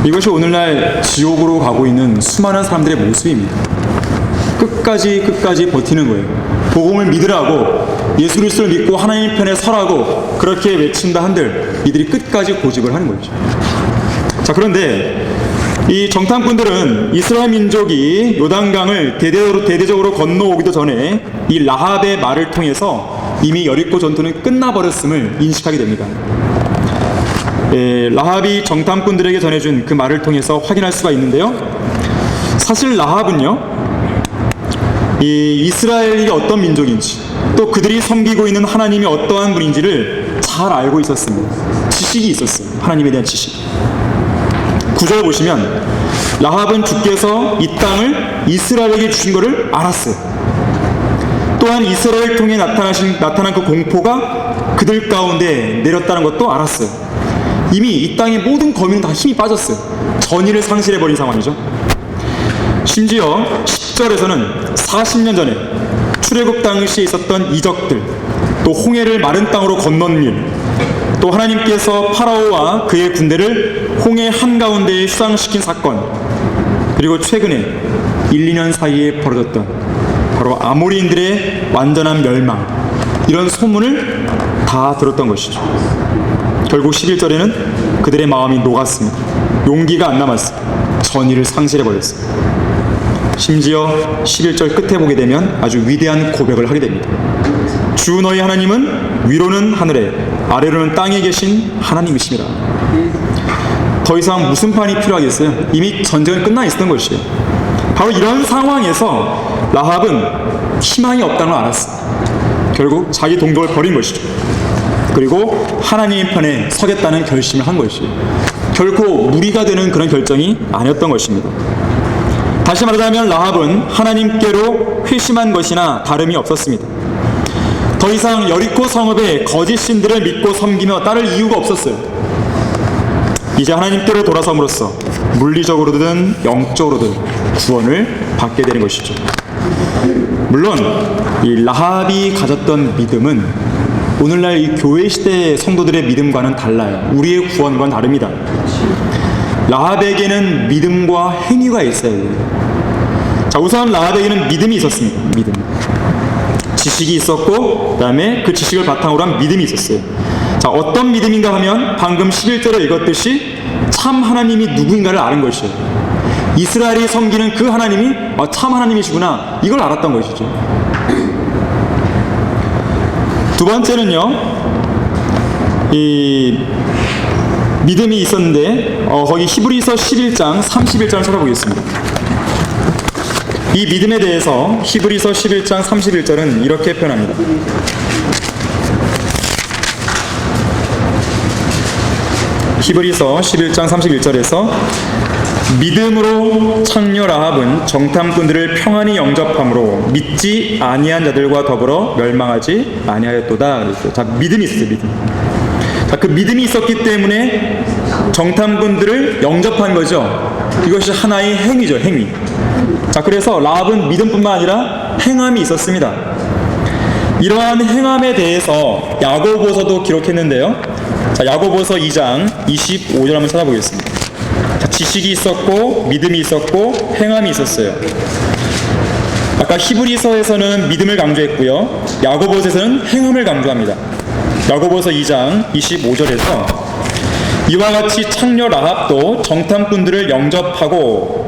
Speaker 1: 이것이 오늘날 지옥으로 가고 있는 수많은 사람들의 모습입니다. 끝까지 버티는 거예요. 복음을 믿으라고, 예수 그리스도를 믿고 하나님 편에 서라고 그렇게 외친다 한들 이들이 끝까지 고집을 하는 거죠. 자, 그런데 이 정탐꾼들은 이스라엘 민족이 요단강을 대대적으로 건너오기도 전에 이 라합의 말을 통해서 이미 여리고 전투는 끝나버렸음을 인식하게 됩니다. 라합이 정탐꾼들에게 전해준 그 말을 통해서 확인할 수가 있는데요. 사실 라합은요, 이 이스라엘이 어떤 민족인지, 또 그들이 섬기고 있는 하나님이 어떠한 분인지를 잘 알고 있었습니다. 지식이 있었어요. 하나님에 대한 지식. 9절 보시면 라합은 주께서 이 땅을 이스라엘에게 주신 것을 알았어요. 또한 이스라엘을 통해 나타난 그 공포가 그들 가운데 내렸다는 것도 알았어요. 이미 이 땅의 모든 거민은 다 힘이 빠졌어요. 전의를 상실해버린 상황이죠. 심지어 10절에서는 40년 전에 출애굽 당시에 있었던 이적들, 또 홍해를 마른 땅으로 건넌 일, 또 하나님께서 파라오와 그의 군대를 홍해 한가운데에 휴상시킨 사건, 그리고 최근에 1, 2년 사이에 벌어졌던 바로 아모리인들의 완전한 멸망, 이런 소문을 다 들었던 것이죠. 결국 11절에는 그들의 마음이 녹았습니다. 용기가 안 남았어요. 전의를 상실해버렸어요. 심지어 11절 끝에 보게 되면 아주 위대한 고백을 하게 됩니다. 주 너희 하나님은 위로는 하늘에 아래로는 땅에 계신 하나님이십니다. 더 이상 무슨 판이 필요하겠어요? 이미 전쟁은 끝나 있었던 것이에요. 바로 이런 상황에서 라합은 희망이 없다는 걸 알았어요. 결국 자기 동족을 버린 것이죠. 그리고 하나님의 편에 서겠다는 결심을 한 것이에요. 결코 무리가 되는 그런 결정이 아니었던 것입니다. 다시 말하자면 라합은 하나님께로 회심한 것이나 다름이 없었습니다. 더 이상 여리고 성읍의 거짓 신들을 믿고 섬기며 따를 이유가 없었어요. 이제 하나님께로 돌아섬으로써 물리적으로든 영적으로든 구원을 받게 되는 것이죠. 물론 이 라합이 가졌던 믿음은 오늘날 이 교회 시대의 성도들의 믿음과는 달라요. 우리의 구원과는 다릅니다. 라합에게는 믿음과 행위가 있어야 돼요. 자, 우선 라합에게는 믿음이 있었습니다. 믿음. 지식이 있었고, 그 다음에 그 지식을 바탕으로 한 믿음이 있었어요. 자, 어떤 믿음인가 하면 방금 11절에 읽었듯이 참 하나님이 누구인가를 아는 것이에요. 이스라엘이 섬기는 그 하나님이 참 하나님이시구나, 이걸 알았던 것이죠. 두 번째는요, 이 믿음이 있었는데 거기 히브리서 11장 31절을 찾아보겠습니다. 이 믿음에 대해서 히브리서 11장 31절은 이렇게 표현합니다. 히브리서 11장 31절에서 믿음으로 창녀 라합은 정탐꾼들을 평안히 영접함으로 믿지 아니한 자들과 더불어 멸망하지 아니하였도다. 그랬어요. 자, 믿음이 있었어요. 믿음. 자, 그 믿음이 있었기 때문에 정탐꾼들을 영접한 거죠. 이것이 하나의 행위죠. 행위. 자, 그래서 라합은 믿음뿐만 아니라 행함이 있었습니다. 이러한 행함에 대해서 야고보서도 기록했는데요. 자, 야고보서 2장 25절 한번 찾아보겠습니다. 자, 지식이 있었고 믿음이 있었고 행함이 있었어요. 아까 히브리서에서는 믿음을 강조했고요, 야고보서에서는 행함을 강조합니다. 야고보서 2장 25절에서 이와 같이 창녀 라합도 정탐꾼들을 영접하고,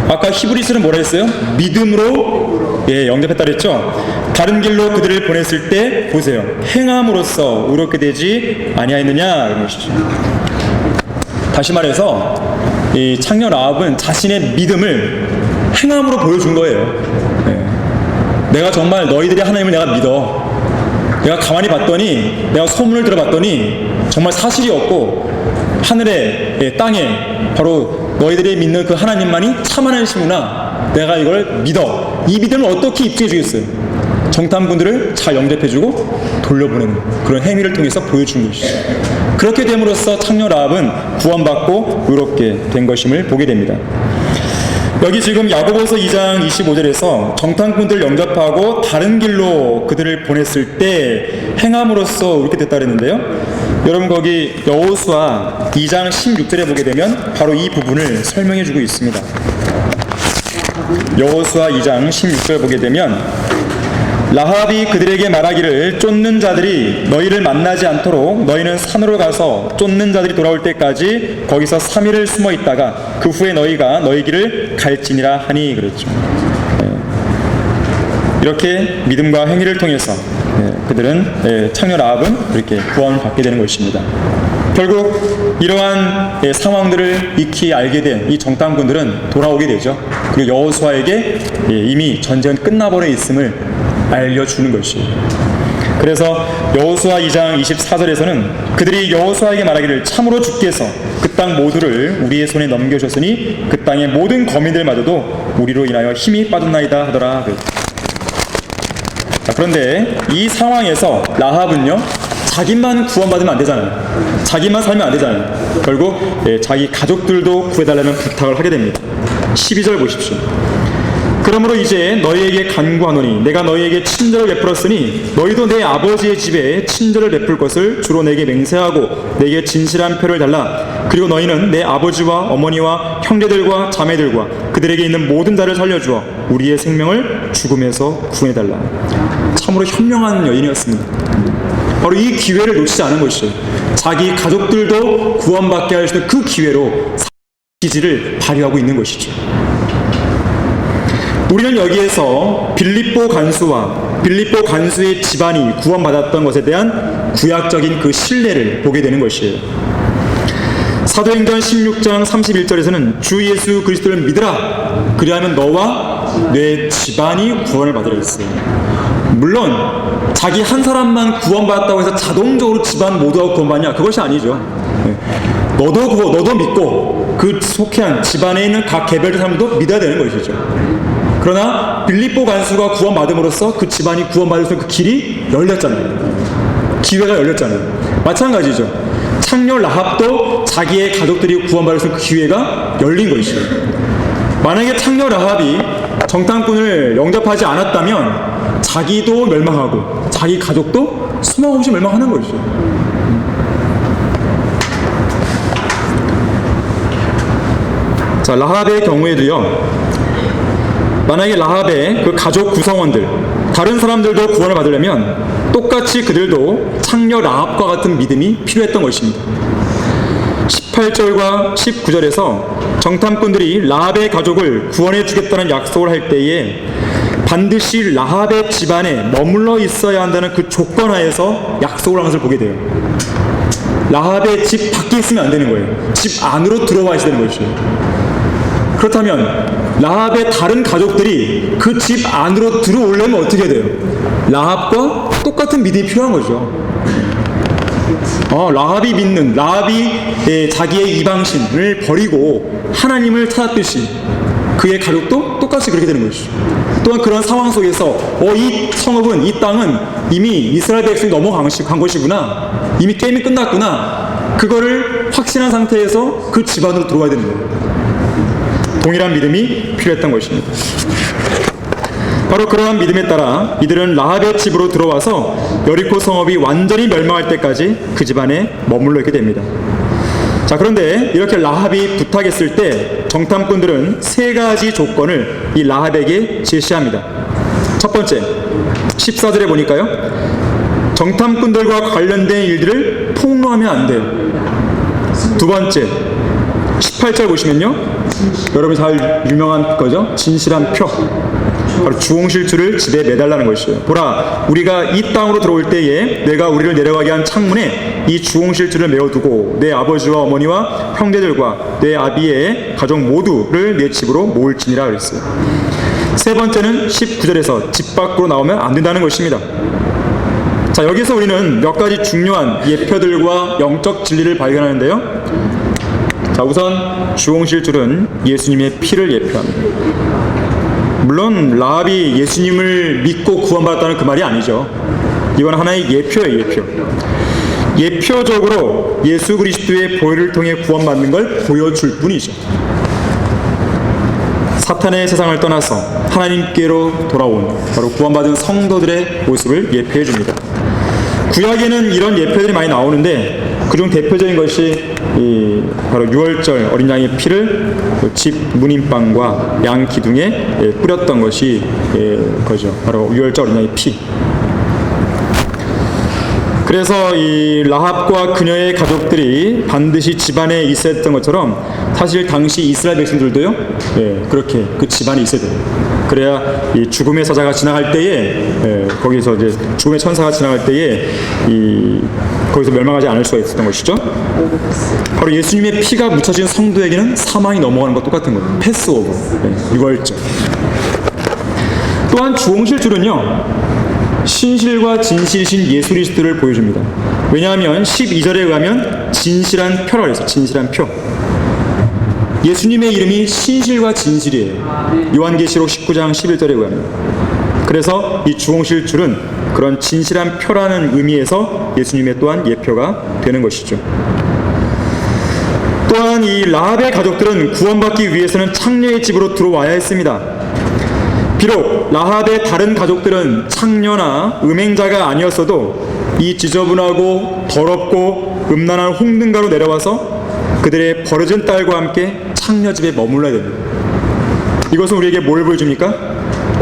Speaker 1: 아까 히브리서는 뭐라 했어요? 믿음으로 영접했다 그랬죠. 다른 길로 그들을 보냈을 때 보세요, 행함으로써 의롭게 되지 아니하였느냐, 이런 것이죠. 다시 말해서 이 창녀 라합은 자신의 믿음을 행함으로 보여준 거예요. 내가 정말 너희들의 하나님을 내가 믿어. 내가 가만히 봤더니, 내가 소문을 들어봤더니 정말 사실이었고, 하늘에 땅에 바로 너희들이 믿는 그 하나님만이 참 하나님이시구나, 내가 이걸 믿어. 이 믿음을 어떻게 입증해 주겠어요? 정탐꾼들을 잘 영접해주고 돌려보내는 그런 행위를 통해서 보여준 것이죠. 그렇게 됨으로써 창녀 라합은 구원받고 의롭게 된 것임을 보게 됩니다. 여기 지금 야고보서 2장 25절에서 정탐꾼들 영접하고 다른 길로 그들을 보냈을 때 행함으로써 이렇게 됐다 그랬는데요. 여러분 거기 여호수아 2장 16절에 보게 되면 바로 이 부분을 설명해 주고 있습니다. 여호수아 2장 16절 보게 되면 라합이 그들에게 말하기를 쫓는 자들이 너희를 만나지 않도록 너희는 산으로 가서 쫓는 자들이 돌아올 때까지 거기서 3일을 숨어 있다가 그 후에 너희가 너희 길을 갈지니라 하니 그랬죠. 이렇게 믿음과 행위를 통해서 그들은 창녀 라합은 이렇게 구원을 받게 되는 것입니다. 결국 이러한 상황들을 익히 알게 된 이 정탐꾼들은 돌아오게 되죠. 그리고 여호수아에게 이미 전쟁은 끝나버려 있음을 알려주는 것이에요. 그래서 여호수아 2장 24절에서는 그들이 여호수아에게 말하기를 참으로 주께서 그 땅 모두를 우리의 손에 넘겨주셨으니 그 땅의 모든 거민들마저도 우리로 인하여 힘이 빠졌나이다 하더라. 자, 그런데 이 상황에서 라합은요 자기만 구원받으면 안 되잖아요. 자기만 살면 안 되잖아요. 결국 자기 가족들도 구해달라는 부탁을 하게 됩니다. 12절 보십시오. 그러므로 이제 너희에게 간구하노니 내가 너희에게 친절을 베풀었으니 너희도 내 아버지의 집에 친절을 베풀 것을 주로 내게 맹세하고 내게 진실한 표를 달라. 그리고 너희는 내 아버지와 어머니와 형제들과 자매들과 그들에게 있는 모든 자를 살려주어 우리의 생명을 죽음에서 구해달라. 참으로 현명한 여인이었습니다. 바로 이 기회를 놓치지 않은 것이죠. 자기 가족들도 구원받게 할 수 있는 그 기회로 기지를 발휘하고 있는 것이죠. 우리는 여기에서 빌립보 간수의 집안이 구원받았던 것에 대한 구약적인 그 신뢰를 보게 되는 것이에요. 사도행전 16장 31절에서는 주 예수 그리스도를 믿으라. 그리하면 너와 내 집안이 구원을 받으라 했어요. 물론 자기 한 사람만 구원받았다고 해서 자동적으로 집안 모두가 구원받냐? 그것이 아니죠. 너도 믿고 그 속해한 집안에 있는 각 개별의 사람도 믿어야 되는 것이죠. 그러나 빌립보 간수가 구원받음으로써 그 집안이 구원받을 수 있는 그 길이 열렸잖아요. 기회가 열렸잖아요. 마찬가지죠. 창녀 라합도 자기의 가족들이 구원받을 수 있는 그 기회가 열린 것이죠. 만약에 창녀 라합이 정탐꾼을 영접하지 않았다면 자기도 멸망하고 자기 가족도 수망없이 멸망하는 것이죠. 자, 라합의 경우에도요. 만약에 라합의 그 가족 구성원들, 다른 사람들도 구원을 받으려면 똑같이 그들도 창녀 라합과 같은 믿음이 필요했던 것입니다. 18절과 19절에서 정탐꾼들이 라합의 가족을 구원해 주겠다는 약속을 할 때에 반드시 라합의 집안에 머물러 있어야 한다는 그 조건 하에서 약속을 하는 것을 보게 돼요. 라합의 집 밖에 있으면 안 되는 거예요. 집 안으로 들어와 있어야 되는 것이죠. 그렇다면 라합의 다른 가족들이 그 집 안으로 들어오려면 어떻게 돼요? 라합과 똑같은 믿음이 필요한 거죠. 라합이 자기의 이방신을 버리고 하나님을 찾았듯이 그의 가족도 똑같이 그렇게 되는 것이죠. 또한 그런 상황 속에서 이 성읍은, 이 땅은 이미 이스라엘 백성이 넘어간 것이구나, 이미 게임이 끝났구나, 그거를 확신한 상태에서 그 집안으로 들어와야 되는 거예요. 동일한 믿음이 필요했던 것입니다. 바로 그러한 믿음에 따라 이들은 라합의 집으로 들어와서 여리코 성읍이 완전히 멸망할 때까지 그 집안에 머물러 있게 됩니다. 자, 그런데 이렇게 라합이 부탁했을 때 정탐꾼들은 세 가지 조건을 이 라합에게 제시합니다. 첫 번째, 14절에 보니까요, 정탐꾼들과 관련된 일들을 폭로하면 안 돼요. 두 번째, 18절 보시면요, 여러분이 잘 유명한 거죠. 진실한 표, 바로 주홍실줄을 집에 매달라는 것이에요. 보라, 우리가 이 땅으로 들어올 때에 내가 우리를 내려가게 한 창문에 이 주홍실줄을 메어두고 내 아버지와 어머니와 형제들과 내 아비의 가족 모두를 내 집으로 모을지니라 그랬어요. 세 번째는 19절에서 집 밖으로 나오면 안 된다는 것입니다. 자, 여기서 우리는 몇 가지 중요한 예표들과 영적 진리를 발견하는데요. 자, 우선 주홍실줄은 예수님의 피를 예표합니다. 물론 라합이 예수님을 믿고 구원받았다는 그 말이 아니죠. 이건 하나의 예표예요, 예표. 예표적으로 예수 그리스도의 보혈을 통해 구원받는 걸 보여줄 뿐이죠. 사탄의 세상을 떠나서 하나님께로 돌아온 바로 구원받은 성도들의 모습을 예표해 줍니다. 구약에는 이런 예표들이 많이 나오는데 그중 대표적인 것이 바로 유월절 어린 양의 피를 집 문인방과 양 기둥에 뿌렸던 것이 거죠. 바로 유월절 어린 양의 피. 그래서 이 라합과 그녀의 가족들이 반드시 집안에 있어야 했던 것처럼 사실 당시 이스라엘 백성들도요, 그렇게 그 집안에 있어야 돼요. 그래야 이 죽음의 사자가 지나갈 때에 거기서 이제 죽음의 천사가 지나갈 때에 거기서 멸망하지 않을 수가 있었던 것이죠. 바로 예수님의 피가 묻혀진 성도에게는 사망이 넘어가는 것 똑같은 거예요. 패스오버, 유월절. 또한 주홍실줄은요, 신실과 진실이신 예수 그리스도를 보여줍니다. 왜냐하면 12절에 의하면 진실한 표라고 했어요. 진실한 표. 예수님의 이름이 신실과 진실이에요. 요한계시록 19장 11절에 의하면. 그래서 이 주홍실줄은 그런 진실한 표라는 의미에서 예수님의 또한 예표가 되는 것이죠. 또한 이 라합의 가족들은 구원받기 위해서는 창녀의 집으로 들어와야 했습니다. 비록 라합의 다른 가족들은 창녀나 음행자가 아니었어도 이 지저분하고 더럽고 음란한 홍등가로 내려와서 그들의 버려진 딸과 함께 창녀 집에 머물러야 됩니다. 이것은 우리에게 뭘 보여줍니까?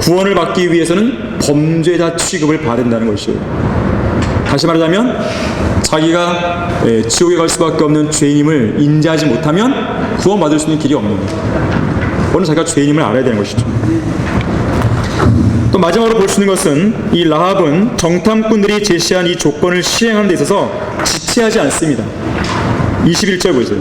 Speaker 1: 구원을 받기 위해서는 범죄자 취급을 받아야 된다는 것이에요. 다시 말하자면 자기가 지옥에 갈 수밖에 없는 죄인임을 인지하지 못하면 구원받을 수 있는 길이 없는 거예요. 오늘 자기가 죄인임을 알아야 되는 것이죠. 또 마지막으로 볼 수 있는 것은 이 라합은 정탐꾼들이 제시한 이 조건을 시행하는 데 있어서 지체하지 않습니다. 21절 보세요.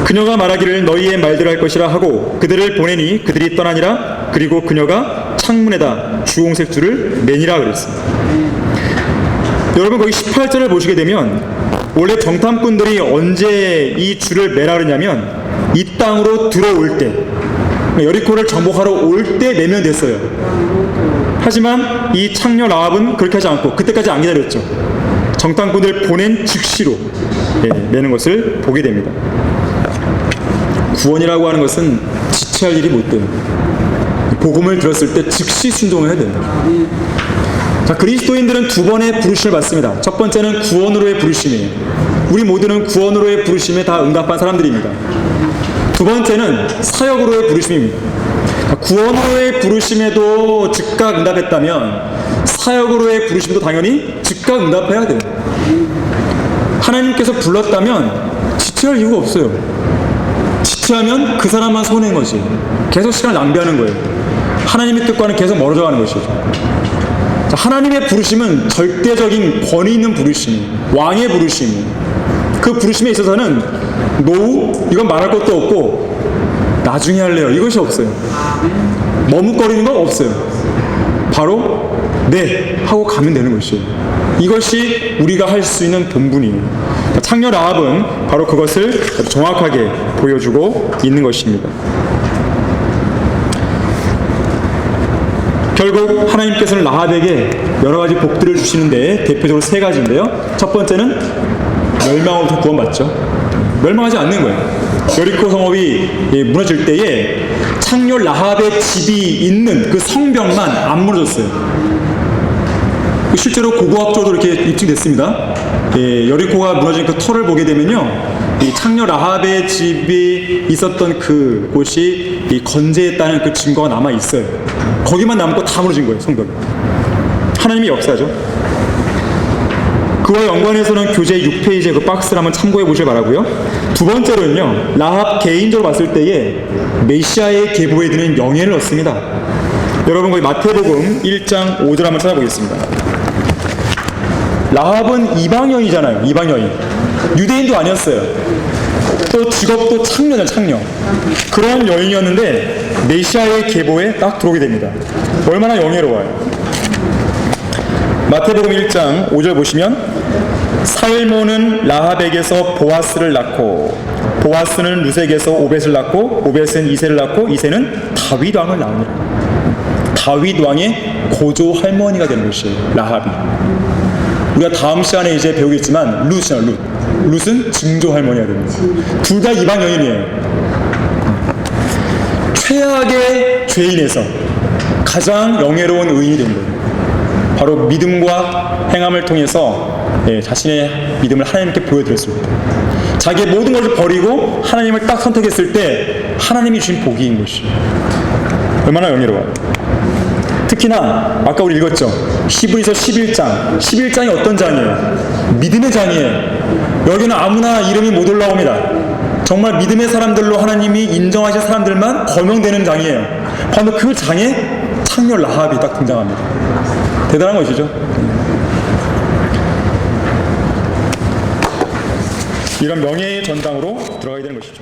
Speaker 1: 그녀가 말하기를 너희의 말대로 할 것이라 하고 그들을 보내니 그들이 떠나니라. 그리고 그녀가 창문에다 주홍색 줄을 매니라 그랬습니다. 여러분 거기 18절을 보시게 되면 원래 정탐꾼들이 언제 이 줄을 매라 그러냐면 이 땅으로 들어올 때, 여리코를 정복하러 올 때 매면 됐어요. 하지만 이 창녀 라합은 그렇게 하지 않고 그때까지 안 기다렸죠. 정탐꾼들 보낸 즉시로 매는 것을 보게 됩니다. 구원이라고 하는 것은 지체할 일이 못 돼요. 복음을 들었을 때 즉시 순종해야 돼요. 자, 그리스도인들은 두 번의 부르심을 받습니다. 첫 번째는 구원으로의 부르심이에요. 우리 모두는 구원으로의 부르심에 다 응답한 사람들입니다. 두 번째는 사역으로의 부르심입니다. 구원으로의 부르심에도 즉각 응답했다면 사역으로의 부르심도 당연히 즉각 응답해야 돼요. 하나님께서 불렀다면 지체할 이유가 없어요. 지체하면 그 사람만 손해인 거지. 계속 시간을 낭비하는 거예요. 하나님의 뜻과는 계속 멀어져 가는 것이죠. 자, 하나님의 부르심은 절대적인 권위 있는 부르심이에요. 왕의 부르심이에요. 그 부르심에 있어서는 노후 이건 말할 것도 없고 나중에 할래요 이것이 없어요. 머뭇거리는 건 없어요. 바로 네 하고 가면 되는 것이에요. 이것이 우리가 할 수 있는 본분이에요. 창녀 라합은 바로 그것을 정확하게 보여주고 있는 것입니다. 결국 하나님께서는 라합에게 여러 가지 복들을 주시는데 대표적으로 세 가지인데요. 첫 번째는 멸망으로부터 구원받죠. 멸망하지 않는 거예요. 여리코 성읍이 무너질 때에 창녀 라합의 집이 있는 그 성벽만 안 무너졌어요. 실제로 고고학적으로 이렇게 입증됐습니다. 여리코가 무너진 그 터를 보게 되면요, 이 창녀 라합의 집이 있었던 그 곳이 건재했다는 그 증거가 남아 있어요. 거기만 남고 다 무너진 거예요, 성벽이. 하나님의 역사죠. 그와 연관해서는 교재 6페이지의 그 박스를 한번 참고해 보시길 바라고요. 두 번째로는요, 라합 개인적으로 봤을 때에 메시아의 계보에 드는 영예를 얻습니다. 여러분 거기 마태복음 1장 5절 한번 찾아보겠습니다. 라합은 이방여인이잖아요. 이방여인. 유대인도 아니었어요. 또 직업도 창녀잖아요. 창녀. 그런 여인이었는데 메시아의 계보에 딱 들어오게 됩니다. 얼마나 영예로워요. 마태복음 1장 5절 보시면 살모는 라합에게서 보아스를 낳고 보아스는 루색에서 오벳을 낳고 오벳은 이새를 낳고 이새는 다윗 왕을 낳으니라. 다윗 왕의 고조 할머니가 되는 것이에요. 라합이. 우리가 다음 시간에 이제 배우겠지만 룻이잖아. 룻은 증조 할머니가 됩니다. 둘 다 이방 여인이에요. 최악의 죄인에서 가장 영예로운 의인이 된 거예요. 바로 믿음과 행함을 통해서 자신의 믿음을 하나님께 보여드렸습니다. 자기의 모든 것을 버리고 하나님을 딱 선택했을 때 하나님이 주신 복인 것이 얼마나 영예로워요. 특히나 아까 우리 읽었죠. 히브리서 11장이 어떤 장이에요? 믿음의 장이에요. 여기는 아무나 이름이 못 올라옵니다. 정말 믿음의 사람들로 하나님이 인정하신 사람들만 거명되는 장이에요. 바로 그 장에 창녀 라합이 딱 등장합니다. 대단한 것이죠. 이런 명예의 전당으로 들어가야 되는 것이죠.